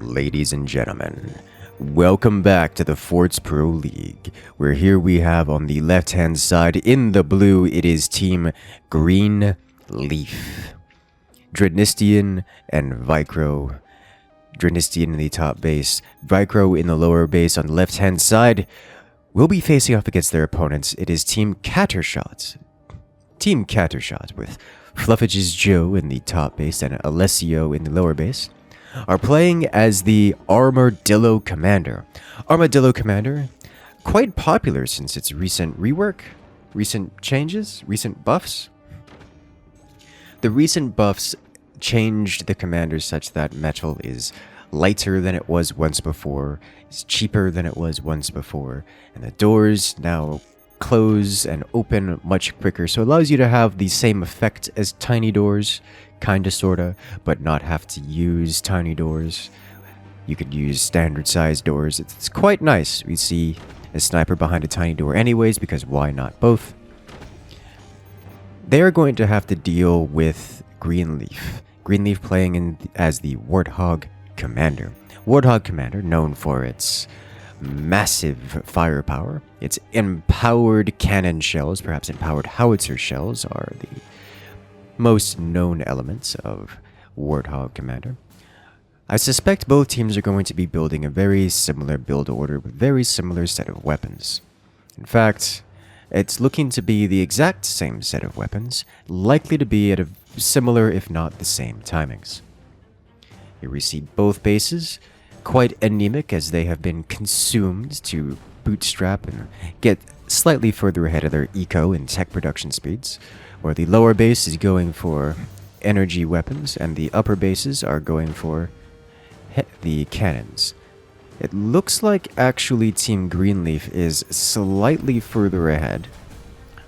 Ladies and gentlemen, welcome back to the Forts Pro League, where here we have on the left-hand side, in the blue, it is Team Green Leaf. Drednistian and Vicro. Drednistian in the top base, Vicro in the lower base on the left-hand side, will be facing off against their opponents. It is Team Cshot. Team Cshot with Fluffage's Joe in the top base and Alessio in the lower base are playing as the Armadillo Commander. Armadillo Commander, quite popular since its recent rework, recent changes, recent buffs. The recent buffs changed the commander such that metal is lighter than it was once before, is cheaper than it was once before, and the doors now close and open much quicker, so it allows you to have the same effect as tiny doors, kinda sorta, but not have to use tiny doors. You could use standard sized doors. It's quite nice. We see a sniper behind a tiny door anyways, because why not both? They are going to have to deal with Greenleaf. Greenleaf playing as the Warthog Commander. Warthog Commander, known for its massive firepower. Its empowered cannon shells, perhaps empowered howitzer shells, are the most known elements of Warthog Commander. I suspect both teams are going to be building a very similar build order with very similar set of weapons. In fact, it's looking to be the exact same set of weapons, likely to be at a similar if not the same timings. Here we see both bases, quite anemic as they have been consumed to bootstrap and get slightly further ahead of their eco and tech production speeds, where the lower base is going for energy weapons and the upper bases are going for the cannons. It looks like actually Team Greenleaf is slightly further ahead.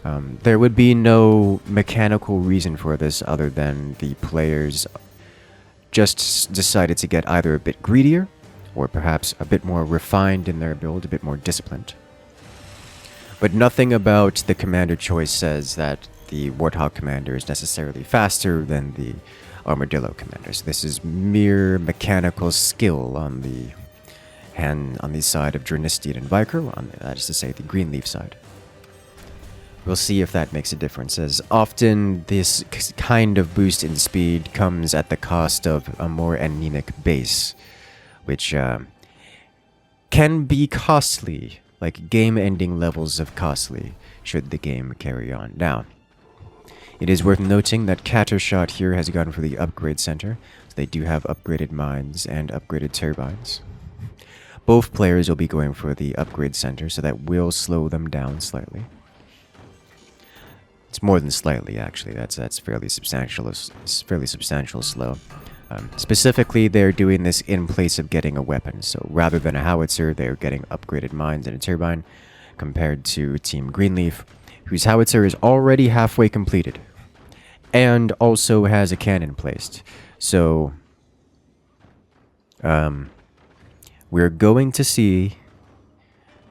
There would be no mechanical reason for this other than the players just decided to get either a bit greedier or perhaps a bit more refined in their build, a bit more disciplined. But nothing about the commander choice says that the Warthog Commander is necessarily faster than the Armadillo Commanders. This is mere mechanical skill on the side of Drednistian and Vicro, that is to say, the Greenleaf side. We'll see if that makes a difference, as often this kind of boost in speed comes at the cost of a more anemic base, which can be costly, like game-ending levels of costly, should the game carry on. Now, it is worth noting that Cshot here has gone for the upgrade center, so they do have upgraded mines and upgraded turbines. Both players will be going for the upgrade center, so that will slow them down slightly. It's more than slightly, actually. That's fairly substantial. Fairly substantial slow. Specifically, they're doing this in place of getting a weapon. So rather than a howitzer, they're getting upgraded mines and a turbine, compared to Team Greenleaf, whose howitzer is already halfway completed, and also has a cannon placed. So, we're going to see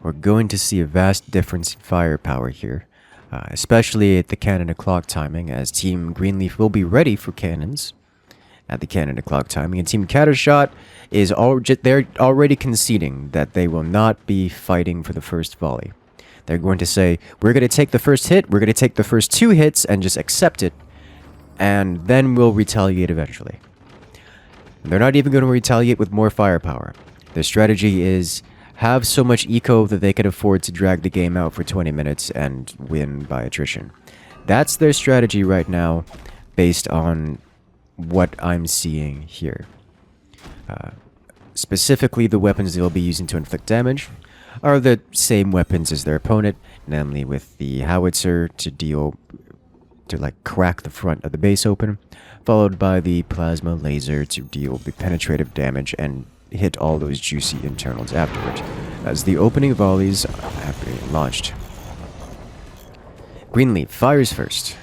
a vast difference in firepower here, especially at the cannon o'clock timing, as Team Greenleaf will be ready for cannons at the cannon o'clock timing, and Team Cshot is they're already conceding that they will not be fighting for the first volley. They're going to say, we're going to take the first hit, we're going to take the first 2 hits and just accept it, and then we'll retaliate eventually. And they're not even going to retaliate with more firepower. Their strategy is have so much eco that they can afford to drag the game out for 20 minutes and win by attrition. That's their strategy right now, based on what I'm seeing here. Specifically, the weapons they'll be using to inflict damage are the same weapons as their opponent, namely with the howitzer to crack the front of the base open, followed by the plasma laser to deal the penetrative damage and hit all those juicy internals afterward, as the opening volleys have been launched. Greenleaf fires first.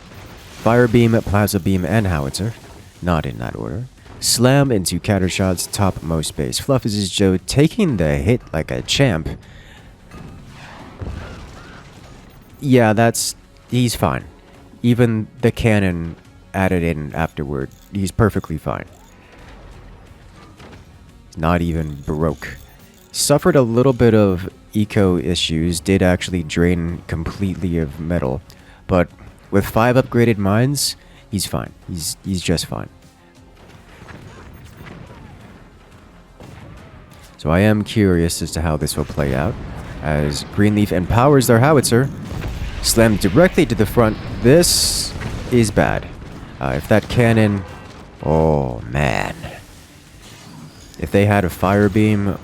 Fire beam, plasma beam, and howitzer, not in that order, slam into Cshot's topmost base. Fluffage's Joe taking the hit like a champ. Yeah, he's fine. Even the cannon added in afterward, he's perfectly fine. Not even broke. Suffered a little bit of eco issues, did actually drain completely of metal, but with 5 upgraded mines, he's fine. He's just fine. So I am curious as to how this will play out, as Greenleaf empowers their howitzer, slammed directly to the front. This is bad. If that cannon... Oh, man. If they had a fire beam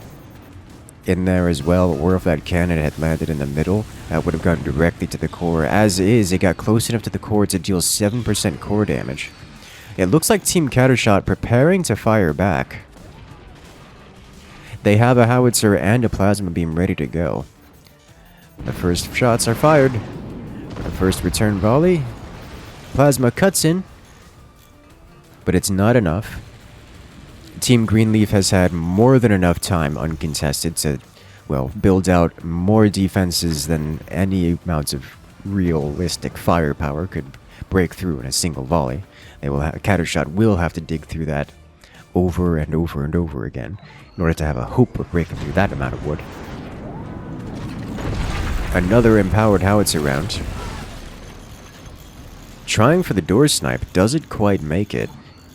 in there as well, or if that cannon had landed in the middle, that would have gone directly to the core. As is, it got close enough to the core to deal 7% core damage. It looks like Team Cshot preparing to fire back. They have a howitzer and a plasma beam ready to go. The first shots are fired. The first return volley. Plasma cuts in, but it's not enough. Team Greenleaf has had more than enough time uncontested to, well, build out more defenses than any amounts of realistic firepower could break through in a single volley. Cshot will have to dig through that over and over and over again in order to have a hope of breaking through that amount of wood. Another empowered howitzer round. Trying for the door snipe, doesn't quite make it.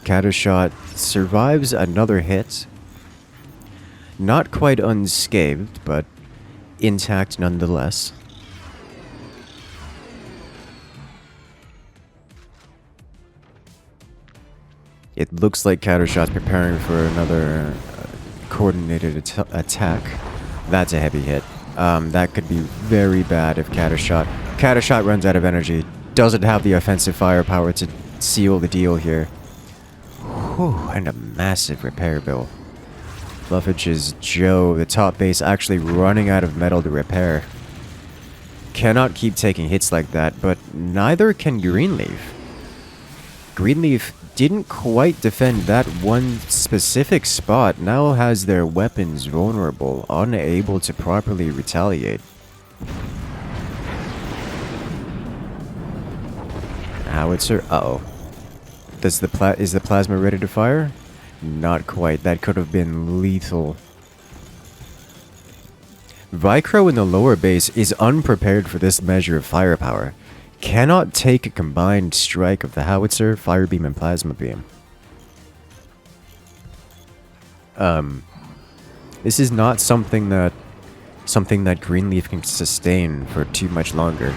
Cshot survives another hit. Not quite unscathed, but intact nonetheless. It looks like Cshot's preparing for another coordinated attack. That's a heavy hit. That could be very bad if Cshot runs out of energy. Doesn't have the offensive firepower to seal the deal here. Whew, and a massive repair bill. Fluffage's Joe, the top base, actually running out of metal to repair. Cannot keep taking hits like that, but neither can Greenleaf. Greenleaf didn't quite defend that one specific spot, now has their weapons vulnerable, unable to properly retaliate. Howitzer, uh-oh. Is the plasma ready to fire? Not quite, that could have been lethal. Vicro in the lower base is unprepared for this measure of firepower. Cannot take a combined strike of the howitzer, fire beam, and plasma beam. This is not something that Greenleaf can sustain for too much longer.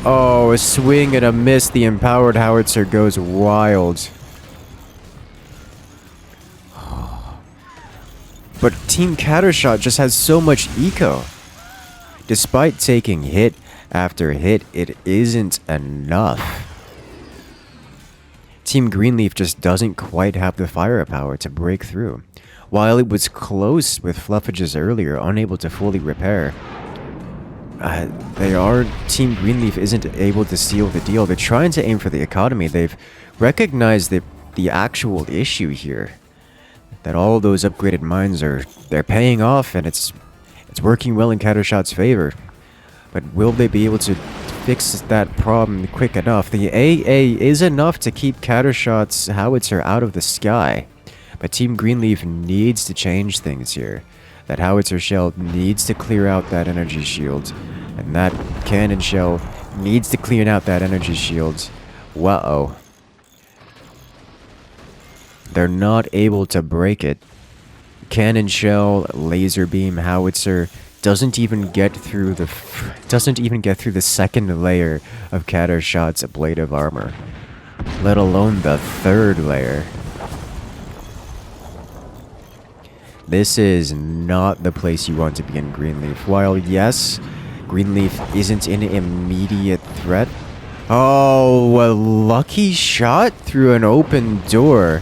Oh, a swing and a miss. The empowered howitzer goes wild. But Team Cshot just has so much eco. Despite taking hit after hit, it isn't enough. Team Greenleaf just doesn't quite have the firepower to break through. While it was close with Fluffage's earlier, unable to fully repair, Team Greenleaf isn't able to seal the deal. They're trying to aim for the economy. They've recognized the actual issue here. That all those upgraded mines they're paying off, and it's working well in Cshot's favor. But will they be able to fix that problem quick enough? The AA is enough to keep Cshot's howitzer out of the sky. But Team Greenleaf needs to change things here. That howitzer shell needs to clear out that energy shield. And that cannon shell needs to clean out that energy shield. Whoa. They're not able to break it. Cannon shell, laser beam, howitzer doesn't even get through the second layer of Cshot's ablative armor, let alone the third layer. This is not the place you want to be in Greenleaf. While yes, Greenleaf isn't an immediate threat. Oh, a lucky shot through an open door.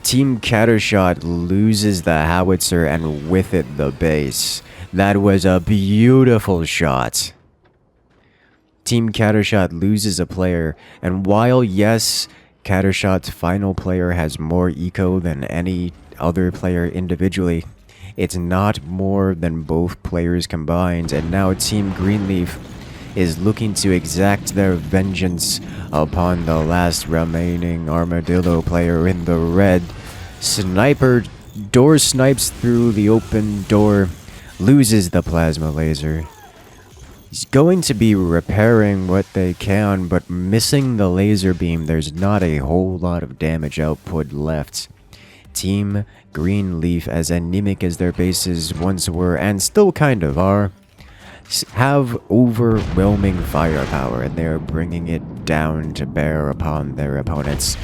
Team Cshot loses the howitzer and with it the base. That was a beautiful shot. Team Cshot loses a player, and while yes, Cshot's final player has more eco than any other player individually, it's not more than both players combined, and now Team Greenleaf is looking to exact their vengeance upon the last remaining Armadillo player in the red. Sniper door snipes through the open door, loses the plasma laser. He's going to be repairing what they can, but missing the laser beam, there's not a whole lot of damage output left. Team Greenleaf, as anemic as their bases once were, and still kind of are, have overwhelming firepower, and they're bringing it down to bear upon their opponents.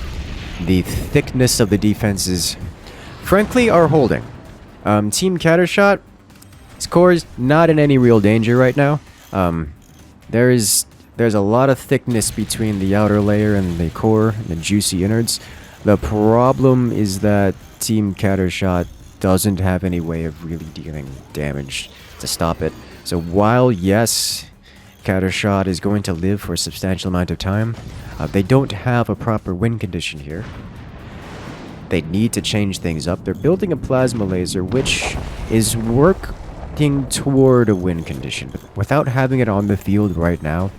The thickness of the defenses, frankly, are holding. Team Cshot, his core is not in any real danger right now. There's a lot of thickness between the outer layer and the core and the juicy innards. The problem is that Team Cshot doesn't have any way of really dealing damage to stop it. So while, yes, Cshot is going to live for a substantial amount of time, they don't have a proper win condition here. They need to change things up. They're building a plasma laser, which is working toward a win condition. But without having it on the field right now,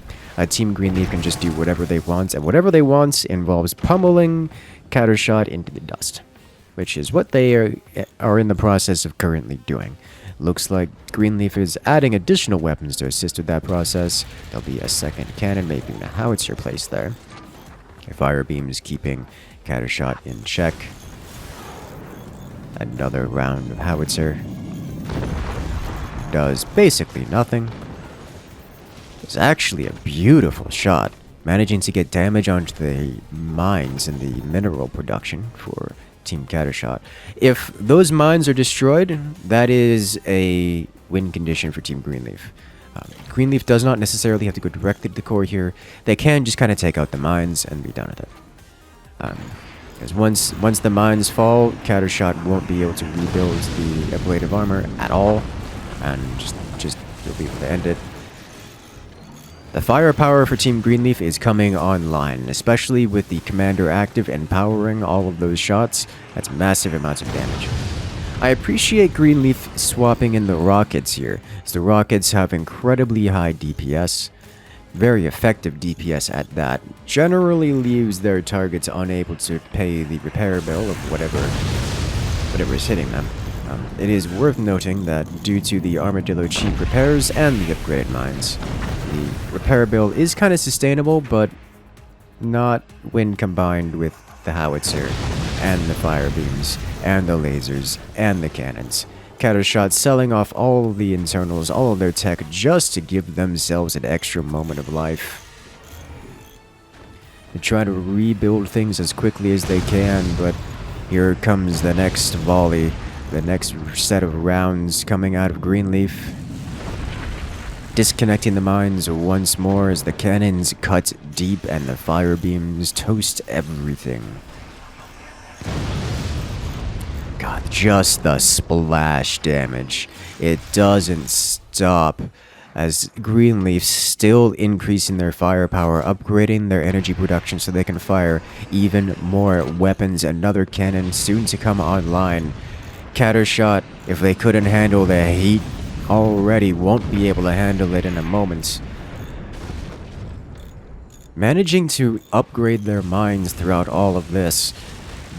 Team Greenleaf can just do whatever they want, and whatever they want involves pummeling Cshot into the dust, which is what they are in the process of currently doing. Looks like Greenleaf is adding additional weapons to assist with that process. There'll be a second cannon, maybe a howitzer placed there. Fire beams keeping Cshot in check. Another round of howitzer does basically nothing. It's actually a beautiful shot, managing to get damage onto the mines and the mineral production for Team Cshot. If those mines are destroyed, that is a win condition for Team Greenleaf. Greenleaf does not necessarily have to go directly to the core here. They can just kind of take out the mines and be done with it. Because once the mines fall, Cshot won't be able to rebuild the ablative armor at all, and just you'll be able to end it. The firepower for Team Greenleaf is coming online, especially with the commander active and powering all of those shots. That's massive amounts of damage. I appreciate Greenleaf swapping in the rockets here, as the rockets have incredibly high DPS, very effective DPS at that. Generally leaves their targets unable to pay the repair bill of whatever is hitting them. It is worth noting that due to the Armadillo cheap repairs and the upgrade mines, the repair bill is kind of sustainable, but not when combined with the howitzer and the fire beams and the lasers and the cannons. Cshot selling off all of the internals, all of their tech, just to give themselves an extra moment of life. They try to rebuild things as quickly as they can, but here comes the next volley, the next set of rounds coming out of Greenleaf. Disconnecting the mines once more as the cannons cut deep and the fire beams toast everything. God, just the splash damage. It doesn't stop, as Greenleaf still increasing their firepower, upgrading their energy production so they can fire even more weapons. Another cannon soon to come online. Cshot, if they couldn't handle the heat already, won't be able to handle it in a moment. Managing to upgrade their mines throughout all of this,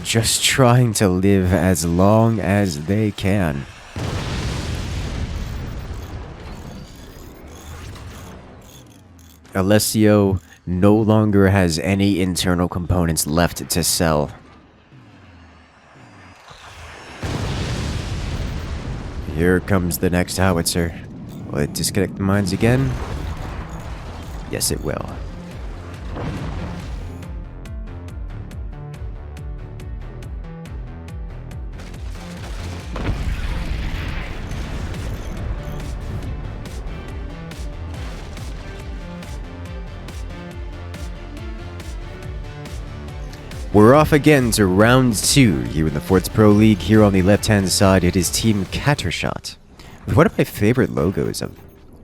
just trying to live as long as they can. Alessio no longer has any internal components left to sell. Here comes the next howitzer. Will it disconnect the mines again? Yes, it will. We're off again to round 2 here in the Forts Pro League. Here on the left-hand side, it is Team Cshot, with one of my favorite logos of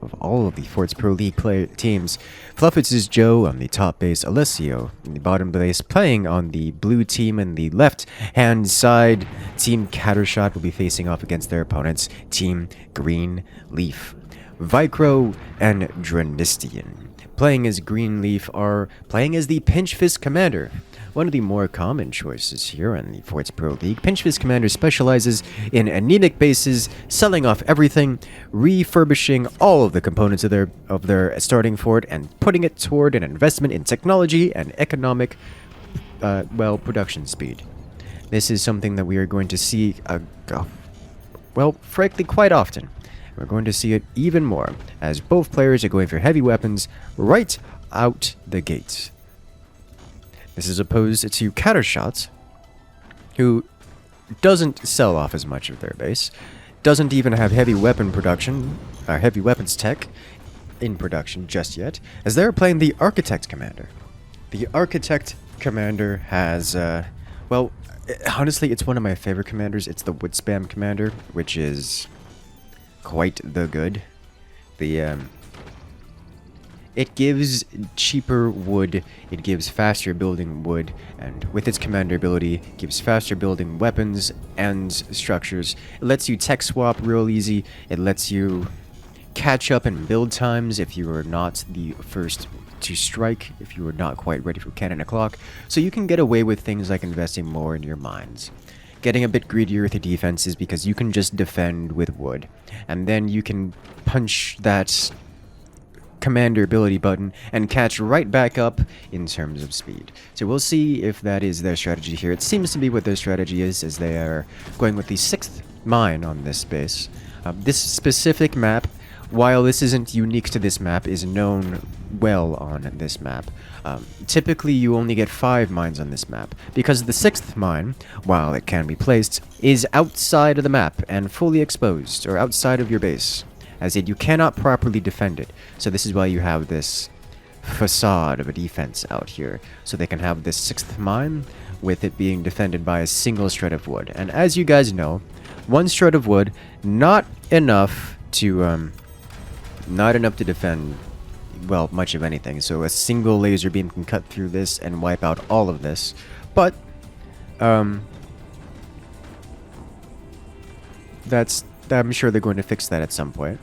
of all of the Forts Pro League teams. Fluffits is Joe on the top base, Alessio in the bottom base, playing on the blue team in the left-hand side. Team Cshot will be facing off against their opponents, Team Green Leaf. Vicro and Dranistian, playing as Greenleaf, are playing as the Pinch Fist Commander. One of the more common choices here in the Forts Pro League. Pinch Fist Commander specializes in anemic bases, selling off everything, refurbishing all of the components of their starting fort, and putting it toward an investment in technology and economic, production speed. This is something that we are going to see, frankly, quite often. We're going to see it even more, as both players are going for heavy weapons right out the gates. This is opposed to Cshot, who doesn't sell off as much of their base, doesn't even have heavy weapon production, heavy weapons tech in production just yet, as they're playing the Architect Commander. The Architect Commander has, honestly, it's one of my favorite commanders. It's the Wood Spam Commander, which is quite the good. It gives cheaper wood, it gives faster building wood, and with its commander ability, gives faster building weapons and structures. It lets you tech swap real easy, it lets you catch up in build times if you are not the first to strike, if you are not quite ready for cannon o'clock, so you can get away with things like investing more in your mines. Getting a bit greedier with the defenses because you can just defend with wood, and then you can punch that commander ability button and catch right back up in terms of speed. So we'll see if that is their strategy here. It seems to be what their strategy is, as they are going with the 6th mine on this base. This specific map, while this isn't unique to this map, is known well on this map. Typically you only get 5 mines on this map, because the 6th mine, while it can be placed, is outside of the map and fully exposed, or outside of your base. As in, you cannot properly defend it. So this is why you have this facade of a defense out here. So they can have this 6th mine with it being defended by a single shred of wood. And as you guys know, one shred of wood, not enough to defend, well, much of anything. So a single laser beam can cut through this and wipe out all of this. But, I'm sure they're going to fix that at some point.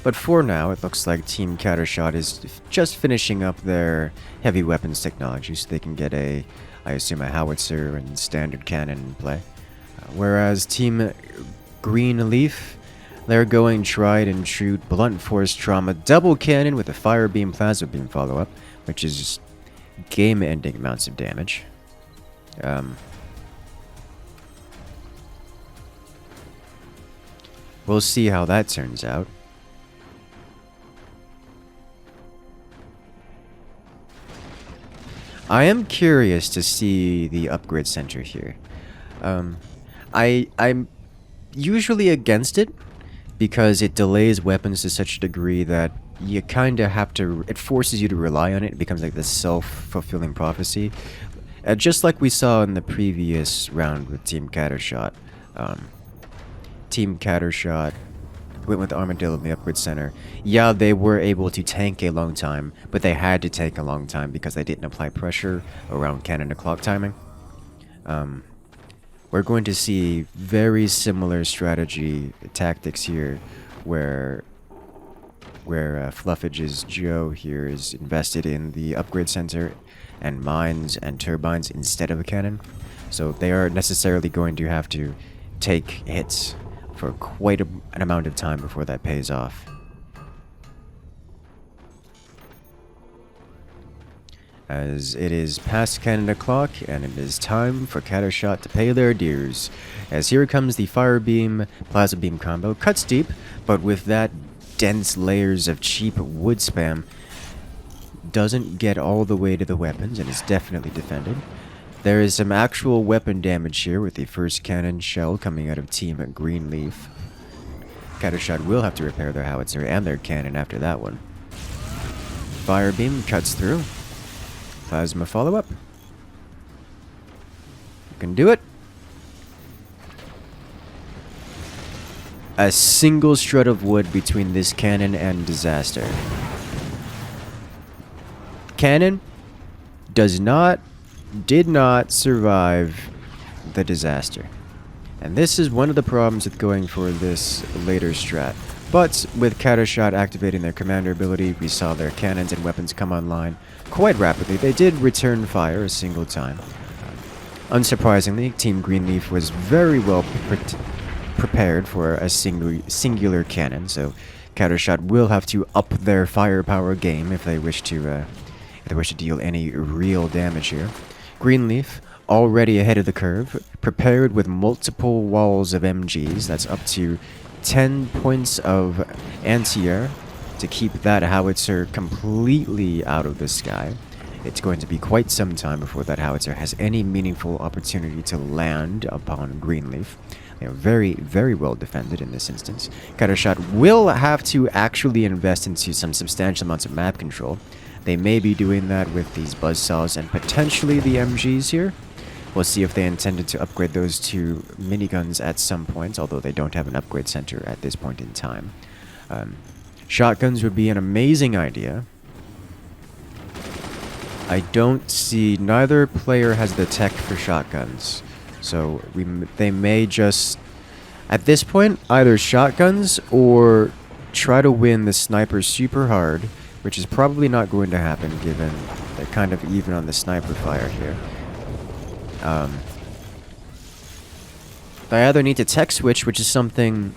But for now, it looks like Team Cshot is just finishing up their heavy weapons technology, so they can get I assume a howitzer and standard cannon in play. Whereas Team Green Leaf, they're going tried and true blunt force trauma double cannon with a fire beam plasma beam follow-up, which is just game-ending amounts of damage. We'll see how that turns out. I am curious to see the upgrade center here. I'm usually against it because it delays weapons to such a degree that you kind of have to, it forces you to rely on it. It becomes like this self-fulfilling prophecy. Just like we saw in the previous round with Team Cshot. Team Cshot went with Armadillo in the upgrade center. Yeah, they were able to tank a long time, but they had to tank a long time because they didn't apply pressure around cannon o'clock timing. We're going to see very similar strategy tactics here, where Fluffage's Joe here is invested in the upgrade center and mines and turbines instead of a cannon. So they are necessarily going to have to take hits for quite an amount of time before that pays off. As it is past cannon o'clock, and it is time for Cshot to pay their dues. As here comes the fire beam, plasma beam combo. Cuts deep, but with that dense layers of cheap wood spam, doesn't get all the way to the weapons and is definitely defended. There is some actual weapon damage here with the first cannon shell coming out of Team Greenleaf. Cshot will have to repair their howitzer and their cannon after that one. Fire beam cuts through. Plasma follow-up. You can do it. a single strut of wood between this cannon and disaster. Cannon did not survive the disaster. And this is one of the problems with going for this later strat. But with Cshot activating their commander ability, we saw their cannons and weapons come online quite rapidly. They did return fire a single time. Unsurprisingly, Team Greenleaf was very well prepared for a singular cannon, so Cshot will have to up their firepower game if they wish to deal any real damage here. Greenleaf, already ahead of the curve, prepared with multiple walls of MGs. That's up to 10 points of anti-air to keep that howitzer completely out of the sky. It's going to be quite some time before that howitzer has any meaningful opportunity to land upon Greenleaf. They are very, very well defended in this instance. Cshot will have to actually invest into some substantial amounts of map control. They may be doing that with these buzzsaws and potentially the MGs here. We'll see if they intended to upgrade those to miniguns at some point, although they don't have an upgrade center at this point in time. Shotguns would be an amazing idea. I don't see... Neither player has the tech for shotguns. So they may just... At this point, either shotguns or try to win the sniper super hard, which is probably not going to happen given they're kind of even on the sniper fire here. They either need to tech switch, which is something,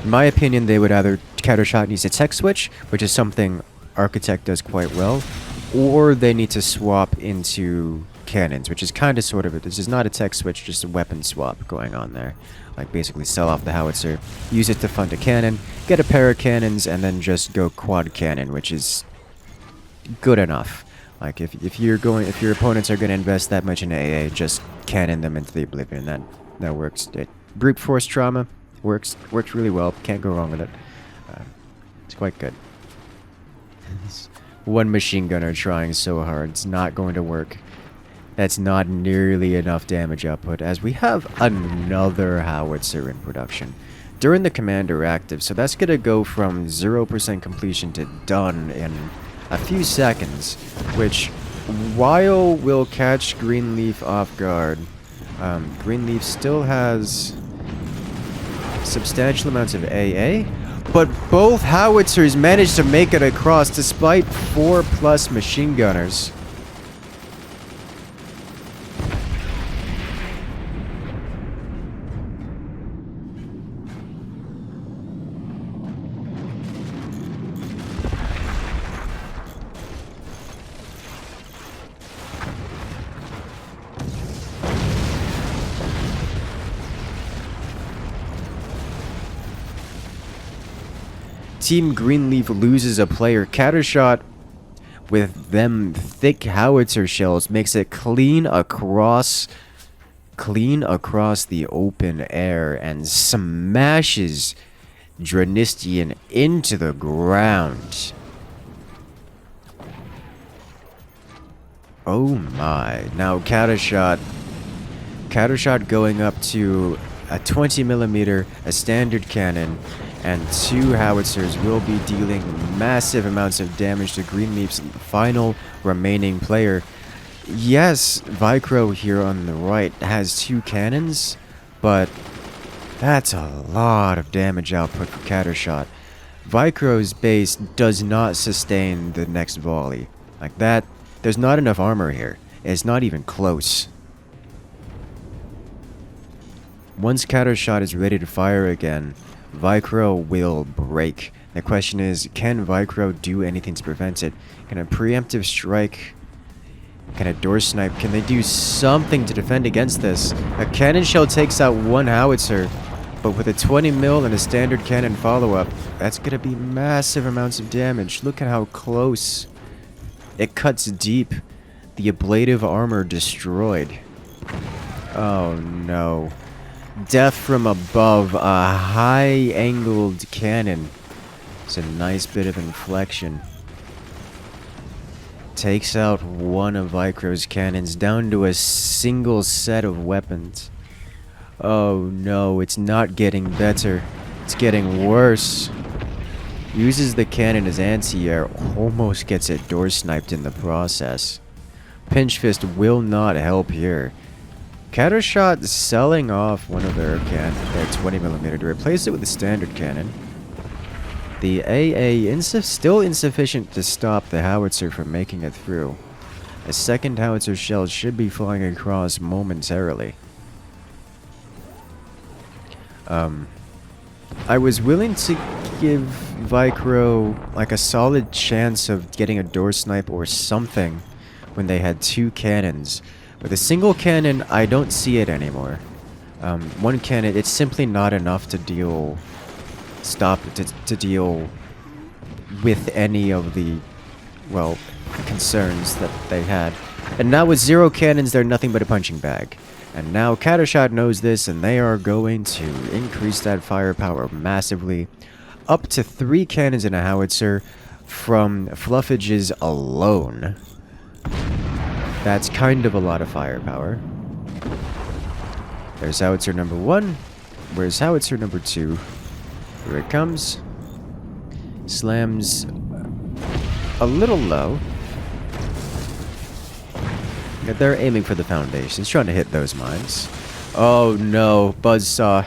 in my opinion, they would either Cshot needs a tech switch, which is something Architect does quite well, or they need to swap into cannons, which is kind of sort of it. This is not a tech switch, just a weapon swap going on there. Like basically sell off the howitzer, use it to fund a cannon, get a pair of cannons, and then just go quad cannon, which is good enough. Like if your opponents are going to invest that much in AA, just cannon them into the oblivion. That works. Brute force trauma works really well. Can't go wrong with it. It's quite good. One machine gunner trying so hard. It's not going to work. That's not nearly enough damage output, as we have another howitzer in production during the commander active. So that's going to go from 0% completion to done in a few seconds, which, while will catch Greenleaf off guard, Greenleaf still has substantial amounts of AA, but both howitzers managed to make it across despite 4+ machine gunners. Team Greenleaf loses a player. Cshot, with them thick howitzer shells, makes it clean across the open air and smashes Dranistian into the ground. Oh my. Now Cshot going up to a 20mm, a standard cannon, and 2 howitzers will be dealing massive amounts of damage to Greenleaf's final remaining player. Yes, Vicro here on the right has 2 cannons, but that's a lot of damage output for Cshot. Vicro's base does not sustain the next volley. Like that, there's not enough armor here. It's not even close. Once Cshot is ready to fire again, Vicro will break. The question is, can Vicro do anything to prevent it? Can a preemptive strike, can a door snipe, can they do something to defend against this? A cannon shell takes out 1 howitzer, but with a 20mm and a standard cannon follow-up, that's gonna be massive amounts of damage. Look at how close. It cuts deep. The ablative armor destroyed. Oh no. Death from above, a high-angled cannon. It's a nice bit of inflection. Takes out 1 of Vicro's cannons, down to a single set of weapons. Oh no, it's not getting better. It's getting worse. Uses the cannon as anti-air, almost gets it door sniped in the process. Pinch Fist will not help here. Cshot selling off one of their 20mm to replace it with a standard cannon. The AA still insufficient to stop the howitzer from making it through. A second howitzer shell should be flying across momentarily. I was willing to give Vicro like a solid chance of getting a door snipe or something when they had two cannons. With a single cannon, I don't see it anymore. One cannon, it's simply not enough to deal with any of the, well, concerns that they had. And now with zero cannons, they're nothing but a punching bag. And now Cshot knows this, and they are going to increase that firepower massively. Up to 3 cannons in a howitzer from fluffages alone. That's kind of a lot of firepower. There's howitzer number 1. Where's howitzer number 2? Here it comes. Slams a little low. Yeah, they're aiming for the foundations, trying to hit those mines. Oh no, buzzsaw.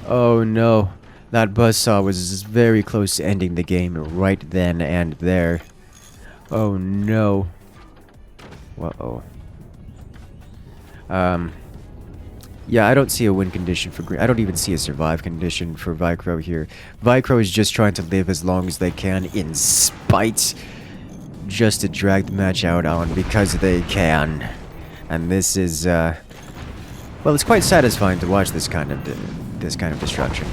Oh no. That buzzsaw was very close to ending the game right then and there. Oh no. Uh-oh. Yeah, I don't see a win condition for Green. I don't even see a survive condition for Vicro here. Vicro is just trying to live as long as they can in spite, just to drag the match out on because they can. And this is, well, it's quite satisfying to watch this kind of destruction.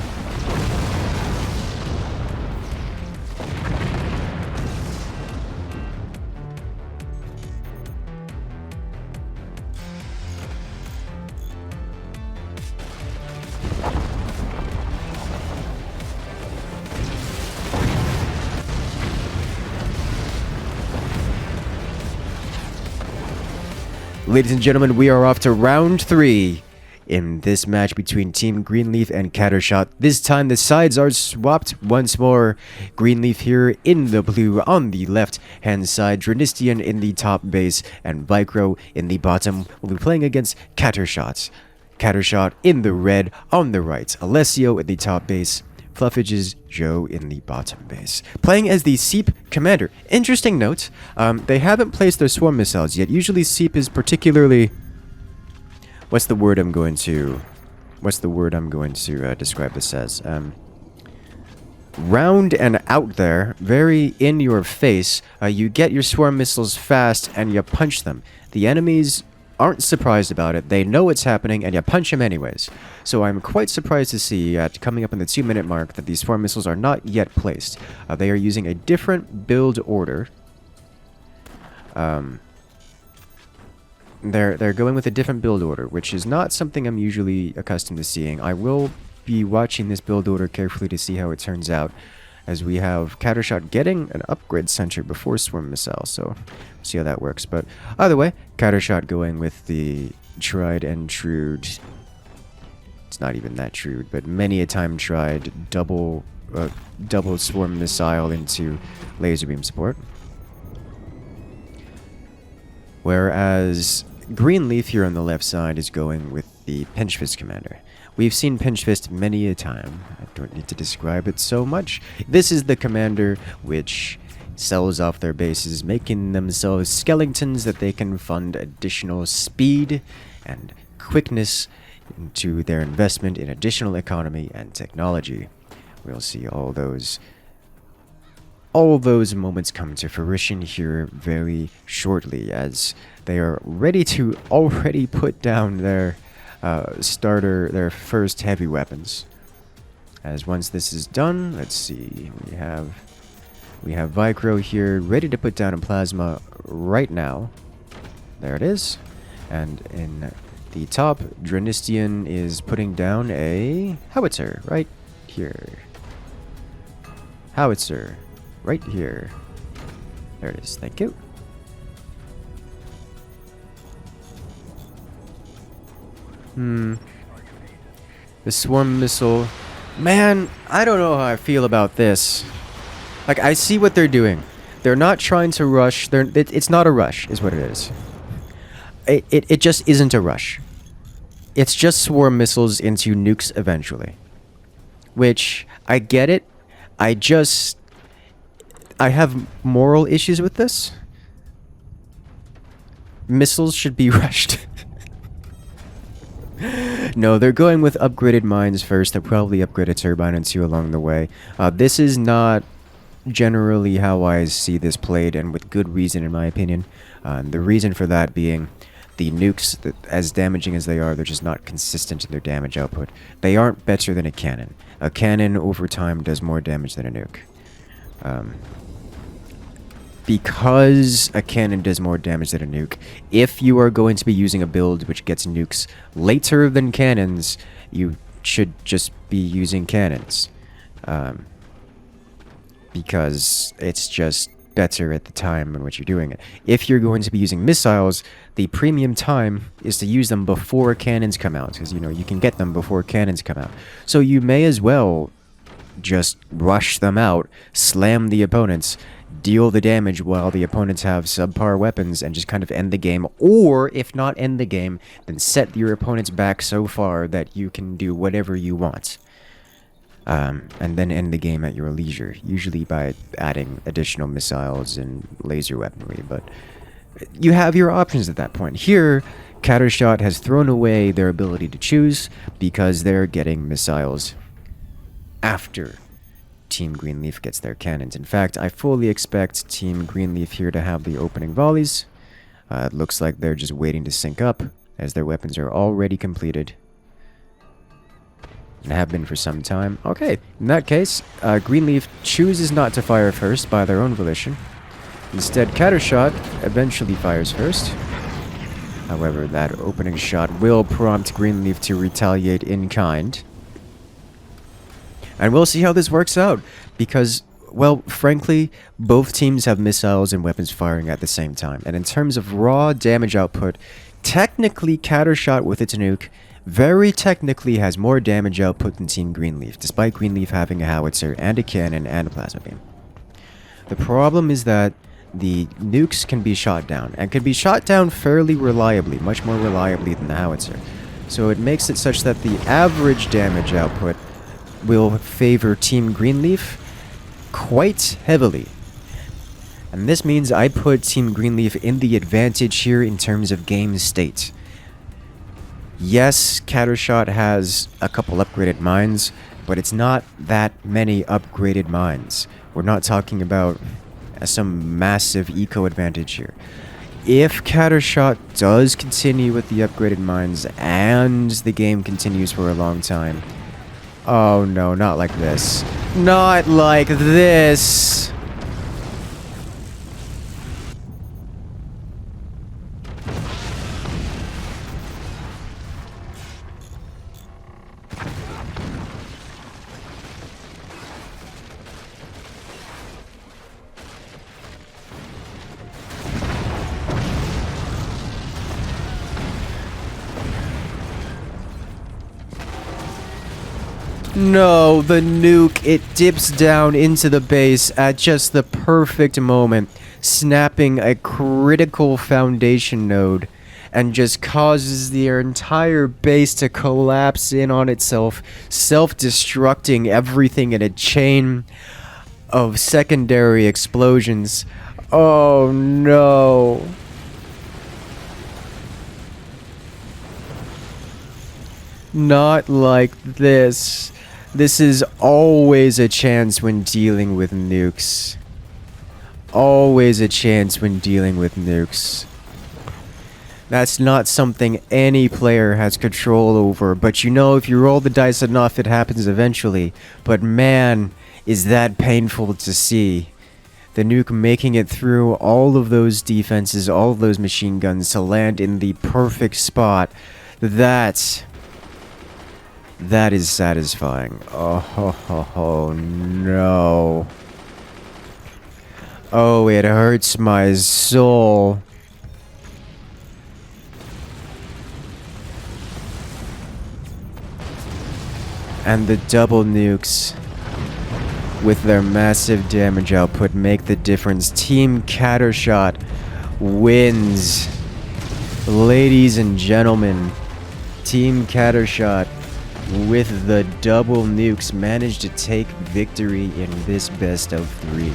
Ladies and gentlemen, we are off to round 3 in this match between Team Greenleaf and Cshot. This time the sides are swapped once more. Greenleaf here in the blue on the left-hand side, Dranistian in the top base, and Vicro in the bottom will be playing against Cshot. Cshot in the red on the right, Alessio in the top base, Fluffages Joe in the bottom base. Playing as the Seep Commander. Interesting note, they haven't placed their swarm missiles yet. Usually Seep is particularly... What's the word I'm going to describe this as? Round and out there, very in your face. You get your swarm missiles fast and you punch them. The enemies aren't surprised about it. They know what's happening and you punch them anyways. So I'm quite surprised to see coming up in the 2-minute mark that these swarm missiles are not yet placed. They are using a different build order. They're going with a different build order, which is not something I'm usually accustomed to seeing. I will be watching this build order carefully to see how it turns out, as we have Cshot getting an upgrade center before swarm missile, so we'll see how that works. But either way, Cshot going with the tried and true, it's not even that true, but many a time tried double swarm missile into laser beam support. Whereas Greenleaf here on the left side is going with the Pinch Fist Commander. We've seen Pinch Fist many a time. I don't need to describe it so much. This is the commander which sells off their bases, making themselves skeletons that they can fund additional speed and quickness into their investment in additional economy and technology. We'll see all those moments come to fruition here very shortly, as they are ready to already put down their their first heavy weapons. As once this is done, let's see, we have Vicro here ready to put down a plasma right now. There it is. And in the top, Dranistian is putting down a howitzer right here. Howitzer right here. There it is. Thank you. The swarm missile Man, I don't know how I feel about this. Like, I see what they're doing. They're not trying to rush. It's not a rush, is what it is. It just isn't a rush. It's just swarm missiles into nukes eventually. Which, I get it. I have moral issues with this. Missiles should be rushed. No, they're going with upgraded mines first. They'll probably upgrade a turbine or two along the way. This is not generally how I see this played, and with good reason in my opinion. The reason for that being the nukes, as damaging as they are, they're just not consistent in their damage output. They aren't better than a cannon. A cannon over time does more damage than a nuke. Because a cannon does more damage than a nuke, if you are going to be using a build which gets nukes later than cannons, you should just be using cannons. Because it's just better at the time in which you're doing it. If you're going to be using missiles, the premium time is to use them before cannons come out, because, you know, you can get them before cannons come out. So you may as well just rush them out, slam the opponents, deal the damage while the opponents have subpar weapons, and just kind of end the game. Or, if not end the game, then set your opponents back so far that you can do whatever you want. And then end the game at your leisure, usually by adding additional missiles and laser weaponry, but you have your options at that point. Here, Cshot has thrown away their ability to choose because they're getting missiles after Team Greenleaf gets their cannons. In fact, I fully expect Team Greenleaf here to have the opening volleys. It looks like they're just waiting to sync up, as their weapons are already completed. And have been for some time. Okay, in that case, Greenleaf chooses not to fire first by their own volition. Instead, Cshot eventually fires first. However, that opening shot will prompt Greenleaf to retaliate in kind. And we'll see how this works out, because, well, frankly, both teams have missiles and weapons firing at the same time. And in terms of raw damage output, technically Cshot with its nuke very technically has more damage output than Team Greenleaf, despite Greenleaf having a howitzer and a cannon and a plasma beam. The problem is that the nukes can be shot down, and can be shot down fairly reliably, much more reliably than the howitzer. So it makes it such that the average damage output will favor Team Greenleaf quite heavily. And this means I put Team Greenleaf in the advantage here in terms of game state. Yes, Cshot has a couple upgraded mines, but it's not that many upgraded mines. We're not talking about some massive eco advantage here. If Cshot does continue with the upgraded mines and the game continues for a long time... Oh no, not like this. Not like this! No, the nuke, it dips down into the base at just the perfect moment, snapping a critical foundation node, and just causes the entire base to collapse in on itself, self-destructing everything in a chain of secondary explosions. Oh no. Not like this. This is always a chance when dealing with nukes. Always a chance when dealing with nukes. That's not something any player has control over, but you know, if you roll the dice enough, it happens eventually. But man, is that painful to see. The nuke making it through all of those defenses, all of those machine guns to land in the perfect spot. That is satisfying. Oh, no. Oh, it hurts my soul. And the double nukes, with their massive damage output, make the difference. Team Cshot wins. Ladies and gentlemen, Team Cshot with the double nukes managed to take victory in this best of 3.